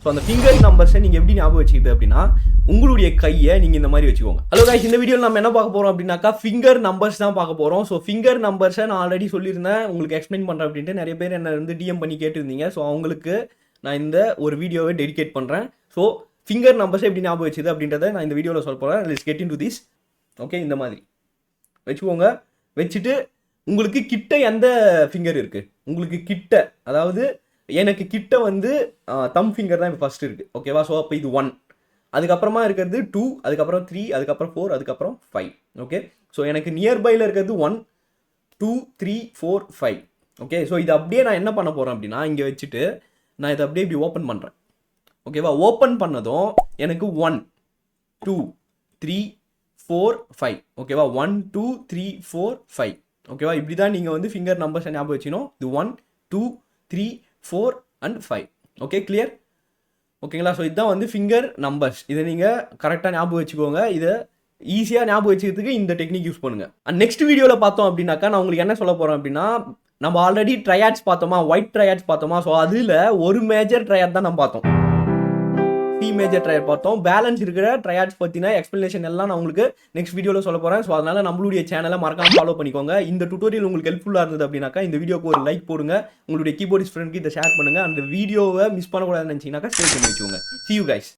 So அந்த finger நம்பர்ஸை நீங்கள் எப்படி ஞாபகம் வச்சுக்கிது அப்படின்னா உங்களுடைய கையை நீங்கள் இந்த மாதிரி வச்சுக்கோங்க. ஹலோ கைஸ், இந்த வீடியோவில் நம்ம என்ன பார்க்க போகிறோம் அப்படின்னாக்கா ஃபிங்கர் நம்பர்ஸ் தான் பார்க்க போகிறோம். ஸோ ஃபிங்கர் நம்பர்ஸை நான் ஆல்ரெடி சொல்லியிருந்தேன், உங்களுக்கு எக்ஸ்பிளைன் பண்ணுறேன் அப்படின்ட்டு நிறைய பேர் என்ன வந்து டிஎம் பண்ணி கேட்டுருந்தீங்க. ஸோ அவங்களுக்கு நான் இந்த ஒரு வீடியோவை டெடிகேட் பண்ணுறேன். ஸோ ஃபிங்கர் நம்பர்ஸை எப்படி ஞாபகம் வச்சுது அப்படின்றத நான் இந்த வீடியோவில் சொல்ல போகிறேன். Let's get into this. Okay, இந்த மாதிரி வச்சுக்கோங்க. வச்சுட்டு உங்களுக்கு கிட்ட எந்த ஃபிங்கர் இருக்குது, உங்களுக்கு கிட்ட, அதாவது எனக்கு கிட்ட வந்து தம் ஃபிங்கர் தான் இப்போ ஃபஸ்ட்டு இருக்குது. ஓகேவா? ஸோ அப்போ இது 1, அதுக்கப்புறமா இருக்கிறது 2, அதுக்கப்புறம் 3, அதுக்கப்புறம் 4, அதுக்கப்புறம் 5. ஓகே, ஸோ எனக்கு நியர்பையில் இருக்கிறது 1, 2, 3, 4, 5. ஓகே, ஸோ இது அப்படியே நான் என்ன பண்ண போகிறேன் அப்படின்னா இங்கே வச்சுட்டு நான் இதை அப்படியே இப்படி ஓப்பன் பண்ணுறேன். ஓகேவா? ஓப்பன் பண்ணதும் எனக்கு 1, 2, 3, 4, 5. ஓகேவா? 1, 2, 3, 4, 5. ஓகேவா? இப்படி தான் நீங்கள் வந்து ஃபிங்கர் நம்பர்ஸை ஞாபகம் வச்சுக்கணும். இது 1, 2, 3, 4 and 5. Okay, clear? ஓகேங்களா? ஸோ இதுதான் வந்து ஃபிங்கர் நம்பர்ஸ். இதை நீங்கள் கரெக்டாக ஞாபகம் வச்சுக்கோங்க. இதை ஈஸியாக ஞாபகம் வச்சுக்கிறதுக்கு இந்த டெக்னிக் யூஸ் பண்ணுங்கள். அண்ட் நெக்ஸ்ட் வீடியோவில் பார்த்தோம் அப்படின்னாக்கா நான் உங்களுக்கு என்ன சொல்ல போகிறேன் அப்படின்னா, நம்ம ஆல்ரெடி ட்ரையாட்ஸ் பார்த்தோமா, ஒயிட் ட்ரையாட்ஸ் பார்த்தோமா. ஸோ அதில் ஒரு மேஜர் ட்ரையாட் தான் நம்ம பார்த்தோம், சி மேஜர் ட்ரையாட் பார்த்தோம். பேலன்ஸ் இருக்கிற ட்ரையாட்ஸ் பற்றின எக்ஸ்பிளனேஷன் எல்லாம் நான் உங்களுக்கு நெக்ஸ்ட் வீடியோவில் சொல்ல போகிறேன். ஸோ அதனால் நம்மளுடைய சேனலை மறக்காமல் ஃபாலோ பண்ணிக்கோங்க. இந்த டுட்டோரியல் உங்களுக்கு ஹெல்ப்ஃபுல்லாக இருந்தது அப்படின்னாக்கா இந்த வீடியோக்கு ஒரு லைக் போடுங்க, உங்களுடைய கீபோர்டிஸ்ட் ஃப்ரெண்ட்க்கு இதை ஷேர் பண்ணுங்கள். அந்த வீடியோவை மிஸ் பண்ணக்கூடாதுன்னு நினச்சிங்கனாக்கா சேவ் பண்ணி வச்சுக்கோங்க. See you guys.